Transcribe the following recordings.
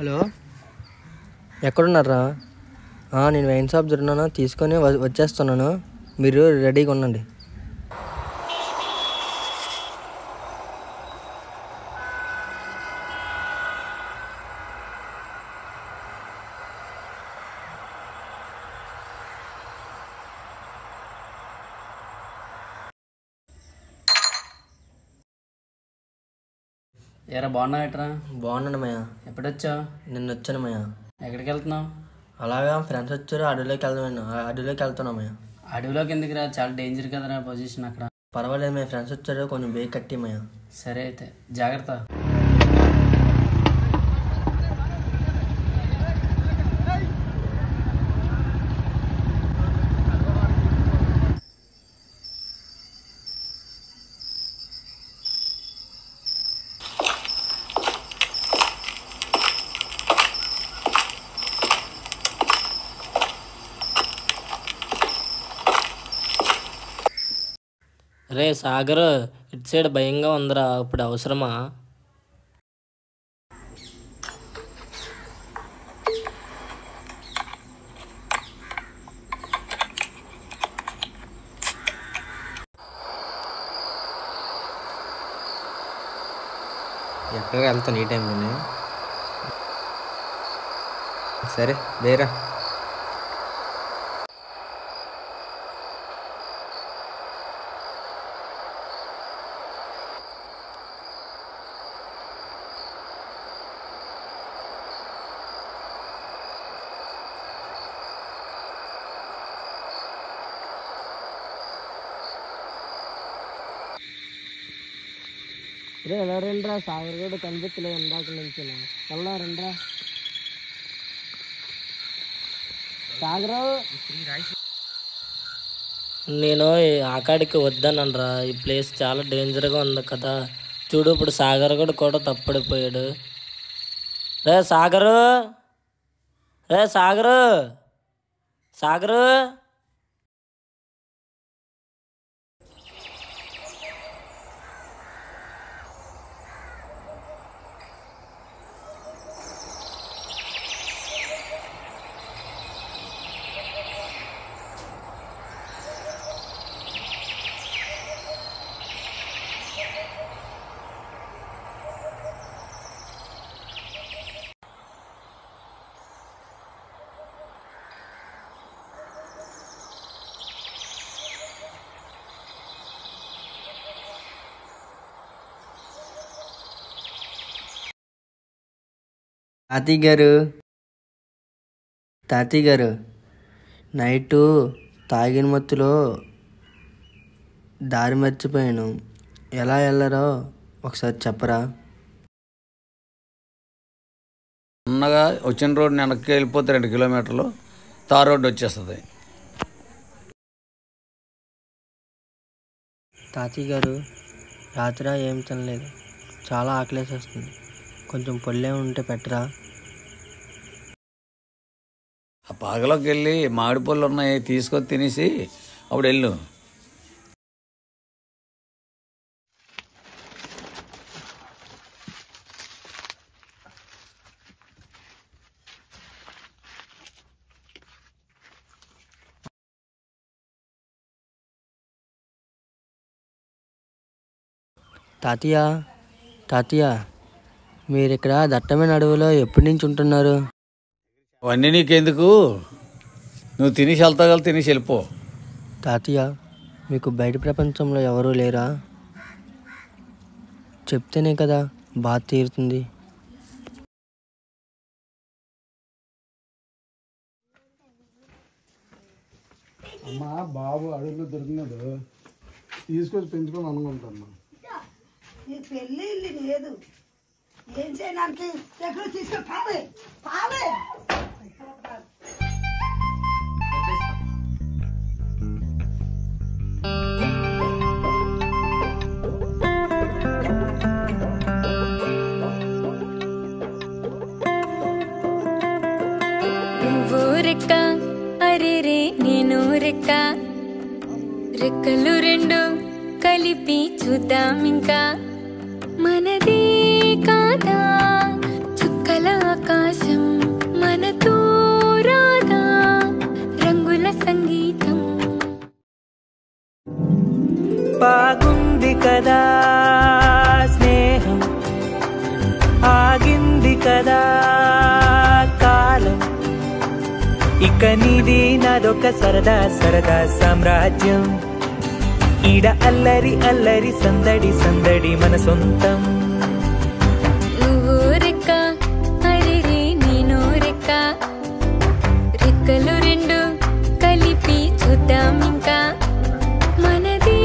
Hello, ఎక్కడున్నారా? నేను wine shop దొరికినాను, తీసుకొని వచ్చేస్తున్నాను. మీరు రెడీగా ఉండండి. ఏరా బాగున్నావు? ఎట్రా బాగున్నాను మయ్య. ఎప్పుడొచ్చావు? నిన్న వచ్చాను మయ్య. ఎక్కడికి వెళ్తున్నావు? అలాగా ఫ్రెండ్స్ వచ్చారు, అడవిలోకి వెళ్తున్నా మయ్య. అడవిలోకి ఎందుకురా? చాలా డేంజర్ కదరా పొజిషన్ అక్కడ. పర్వాలేదు మయ్య, ఫ్రెండ్స్ వచ్చారు, కొంచెం బేగ్ కట్టి మయ్య. సరే అయితే జాగ్రత్త. రే సాగర్, ఇటు సైడ్ భయంగా ఉందిరా, ఇప్పుడు అవసరమా? ఎక్కడికి వెళ్తాను ఈ టైంలోనే? సరే వేరా. రే ఎలా రండిరా, సాగర్ కూడా కనిపించలేదు ఇందాక నుంచి. ఎలా రండిరా సాగరు. నేను ఆకాడికి వద్దానరా, ఈ ప్లేస్ చాలా డేంజర్గా ఉంది కదా. చూడు ఇప్పుడు సాగర్ కూడా తప్పడిపోయాడు. రే సాగరు, రే సాగరు, సాగరు. తాతయ్య గారు, నైటు తాగిన మత్తులో దారి మర్చిపోయాను. ఎలా వెళ్ళారో ఒకసారి చెప్పరా? అన్నగా వచ్చిన రోడ్డు వెనక్కి వెళ్ళిపోతే 2 కిలోమీటర్లు తార్ రోడ్డు వచ్చేస్తుంది. తాతయ్య గారు, రాత్రి ఏం తినలేదు, చాలా ఆకలేసేస్తుంది. కొంచెం పొల్లే ఉంటే పెట్టరా? ఆ పాగలోకి వెళ్ళి మామిడి పళ్ళు ఉన్నాయి, తీసుకొని తినేసి అప్పుడు వెళ్ళు. తాతయ్య, మీరు ఇక్కడ దట్టమైన అడవిలో ఎప్పటి నుంచి ఉంటున్నారు? అవన్నీ నీకెందుకు, నువ్వు తినేసి వెళ్తావు, తినేసి వెళ్ళిపో. తాతయ్య, మీకు బయట ప్రపంచంలో ఎవరూ లేరా? చెప్తేనే కదా బాధ తీరుతుంది. అమ్మా బాబు అడవిలో దొరికినాడు, తీసుకొచ్చి పెంచుకొని అనుకుంటాను. పెళ్ళి లేదు, ఏం చేయడానికి ఎక్కడ తీసుకొని పావే పావే. నువ్వు రెక్క, అరే రే నేను రెక్క, రెక్కలు 2 కలిపి చూద్దాం ఇంకా. మనదే కాదా చుక్కల ఆకాశం. కదా కాలం, ఇక నీది నాదొక సరదా సరదా సామ్రాజ్యం. ఈడ అల్లరి అల్లరి సందడి సందడి మన సొంతం. నువ్వు రెక్క అరిరి నేను రెక్క, రెక్కలు రెండు కలిపి చూద్దాం ఇంకా. మనది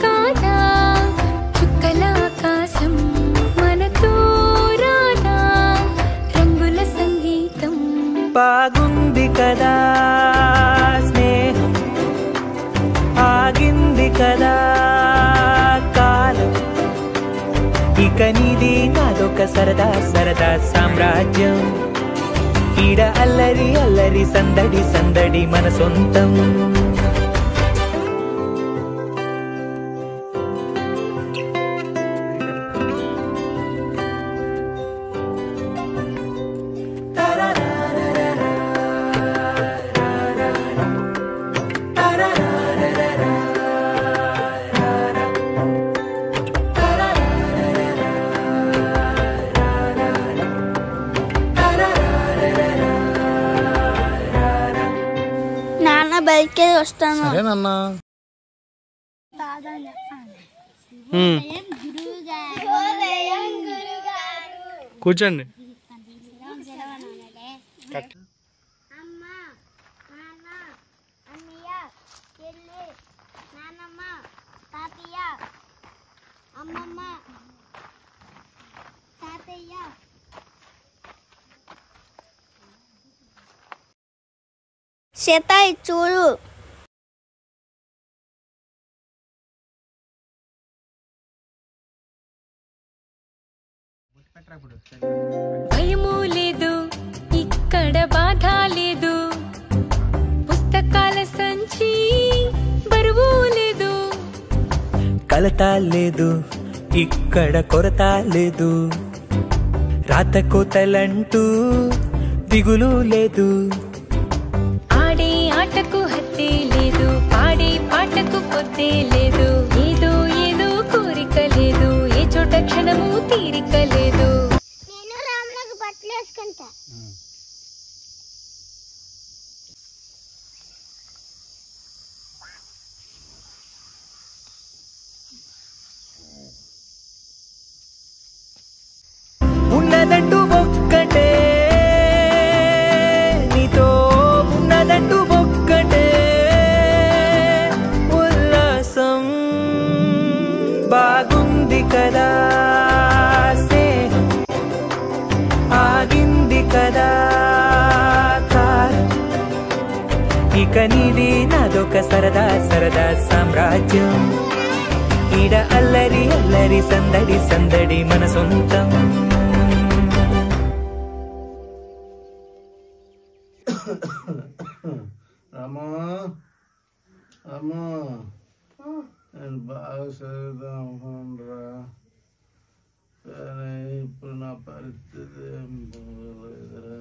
కాదా చుక్కల ఆకాశం, మనతో రాదా రంగుల సంగీతం. బాగుంది కదా స్నేహం, ఆగింది కదా కాలం, ఇక నీది నాదొక సరదా సరదా సామ్రాజ్యం. ఈడ అల్లరి అల్లరి సందడి సందడి మన సొంతం. నాన్న బయటకి వస్తాను. సరేనన్నా. కూర్చోండి. అమ్మ, నాన్న, అన్నయ్య, చెల్లి, నాన్నమ్మ, తాతయ్య, అమ్మమ్మ, తాతయ్య. సీతాయి చూడు. భయము లేదు ఇక్కడ, బాధ లేదు, పుస్తకాల సంచి బరువు లేదు. కలత లేదు ఇక్కడ, కొరత లేదు, రాత కోతలంటూ దిగులు లేదు. ఆడే ఆటకు హత్తే లేదు, పాడే పాటకు పొద్దే లేదు. ఏదో ఏదో కోరిక లేదు, ఏ చోట క్షణము తీరిక లేదు. నేను రాములకు బట్టలు వేసుకుంటా. ఉన్నదంటూ ఒక్కటే, నీతో ఉన్నదంటూ ఒక్కటే ఉల్లాసం. బాగుంది కదా స్నేహం, ఆగింది కదా కాలం, ఇక నీది నాదొక సరదా సరదా సామ్రాజ్యం. ఈడ అల్లరి అల్లరి సందడి సందడి మన సొంతం. అమ్మా అమ్మా, నేను బాగా చదువుదాం అనుకుంటురా, కానీ ఇప్పుడు నా పరిస్థితి ఏం బాగోలేదురా.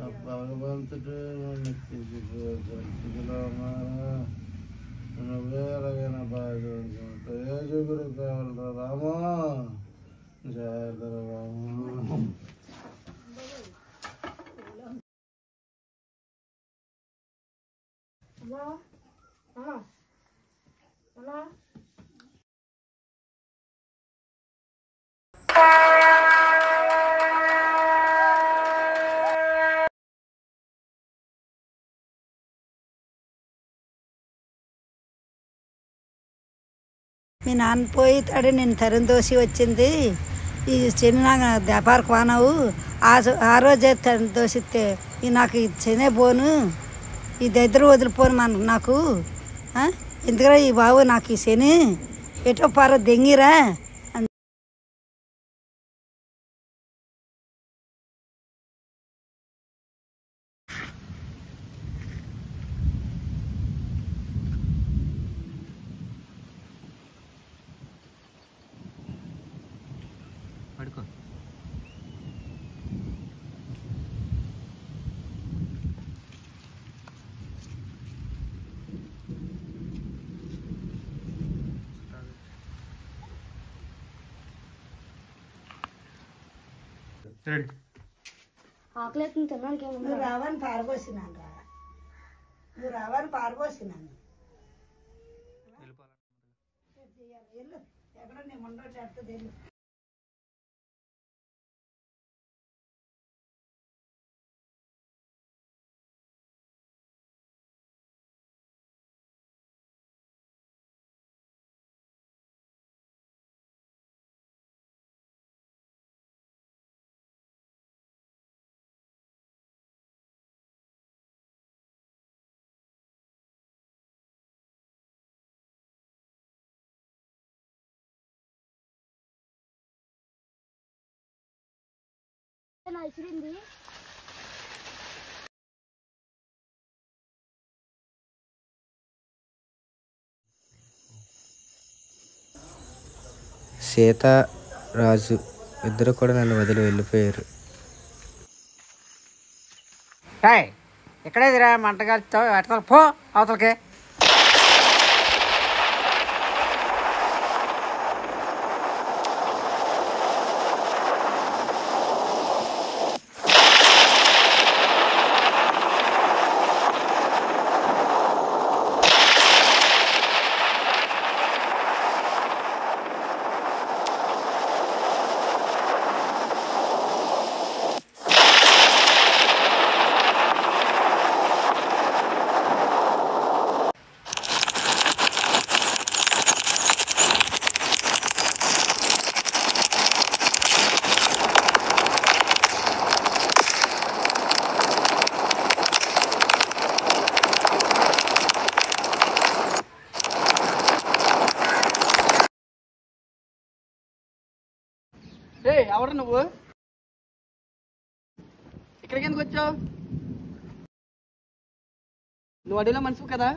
ఆ భగవంతుడే నన్ను పరిస్థితిలో ఉన్నారా, నువ్వే ఎలాగైనా బాగా ఉంచుకుంటా. ఏ జగురు కావాలరా రామా, జాగ్రత్త రామా. మీ నాన్న పోయితాడు, నేను తరం దోసి వచ్చింది. ఈ చిన్న వ్యాపార కోనవు ఆ రోజే తరం దోసిస్తే ఈ నాకు ఈ చెనే పోను, ఈ దగ్గర వదిలిపోను నాకు. ఎందుకరా ఈ బాబు నాకు ఈ శని ఎటో పార దెంగిరా. పడుకో. ఆకలి తినడానికి నువ్వు రావని పారబోసినాను రా, నువ్వు రావని పారబోసినాను. వెళ్ళు, ఎక్కడ నీ ముందు చేస్తుంది వెళ్ళు. ఇసిరింది. సీత రాజు ఇద్దరు కూడా నన్ను వదిలి వెళ్ళిపోయారు. ఎక్కడేదిరా మంటగా ఎట్లా పో అవతలకి. ఎవరు నువ్వు? ఇక్కడికి ఎందుకు వచ్చావు? నువ్వు అడవిలో మనిషివి కదా.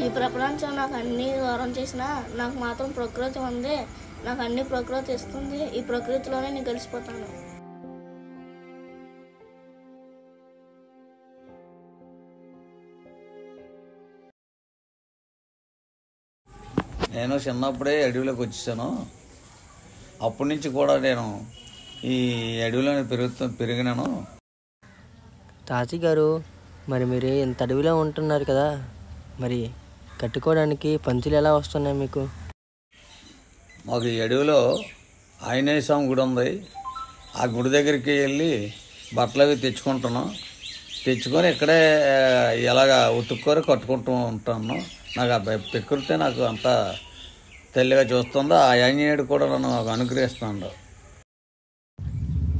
ఈ ప్రపంచం నాకు అన్ని దూరం చేసినా నాకు మాత్రం ప్రకృతి ఉంది. నాకు అన్ని ప్రకృతి ఇస్తుంది. ఈ ప్రకృతిలోనే నేను కలిసిపోతాను. నేను చిన్నప్పుడే అడవిలోకి వచ్చేసాను. అప్పటి నుంచి కూడా నేను ఈ అడవిలోనే పెరిగినాను. తాతయ్య గారు, మరి మీరు ఇంత అడవిలో ఉంటున్నారు కదా, మరి కట్టుకోవడానికి పంచులు ఎలా వస్తున్నాయి మీకు? మాకు ఈ అడవిలో ఆంజనేయ స్వామి గుడి ఉంది. ఆ గుడి దగ్గరికి వెళ్ళి బట్టలు అవి తెచ్చుకుంటాను. తెచ్చుకొని ఇక్కడే ఎలాగా ఉతుక్కొని కట్టుకుంటూ ఉంటాను. నాకు ఆ ప్రకృతి నాకు అంత తెల్లగా చూస్తుందో ఆ ఆంజనేయుడు కూడా నన్ను అనుగ్రహిస్తున్నాడు.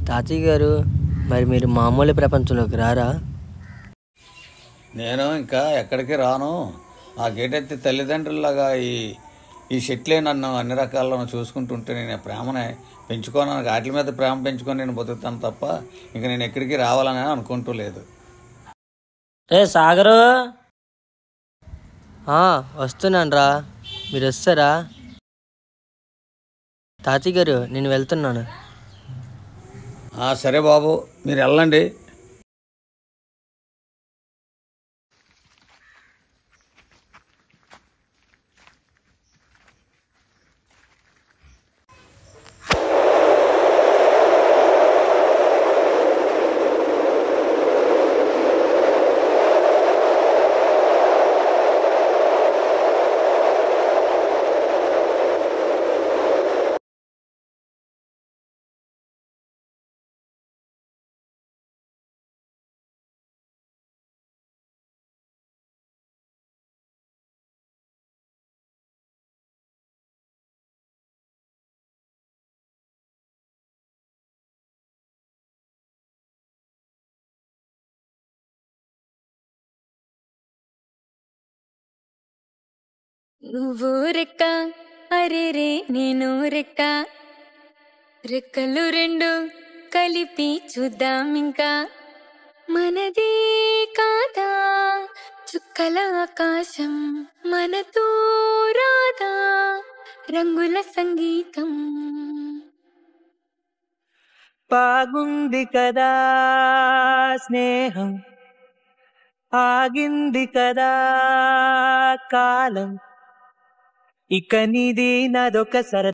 తాతయ్య గారు, మరి మీరు మామూలు ప్రపంచంలోకి రారా? నేను ఇంకా ఎక్కడికి రాను. నాకేటైతే తల్లిదండ్రులలాగా ఈ చెట్లే నన్ను అన్ని రకాల్లో చూసుకుంటుంటే నేను ప్రేమనే పెంచుకొని వాటి మీద ప్రేమ పెంచుకొని నేను బతుకుతాను తప్ప ఇంక నేను ఎక్కడికి రావాలని అనుకుంటూ లేదు. సాగరు, వస్తున్నాను రా, మీరు వస్తారా? తాతయ్య గారు, నేను వెళ్తున్నాను. సరే బాబు, మీరు వెళ్ళండి. నువ్వు రెక్క అరే రే నేను రెక్క, రెక్కలు రెండు కలిపి చూద్దాం ఇంకా, మనదే కాదా చుక్కల ఆకాశం, మనతో రాదా రంగుల సంగీతం. బాగుంది కదా స్నేహం, ఆగింది కదా కాలం, ఇక నీది నాదొక సరదా.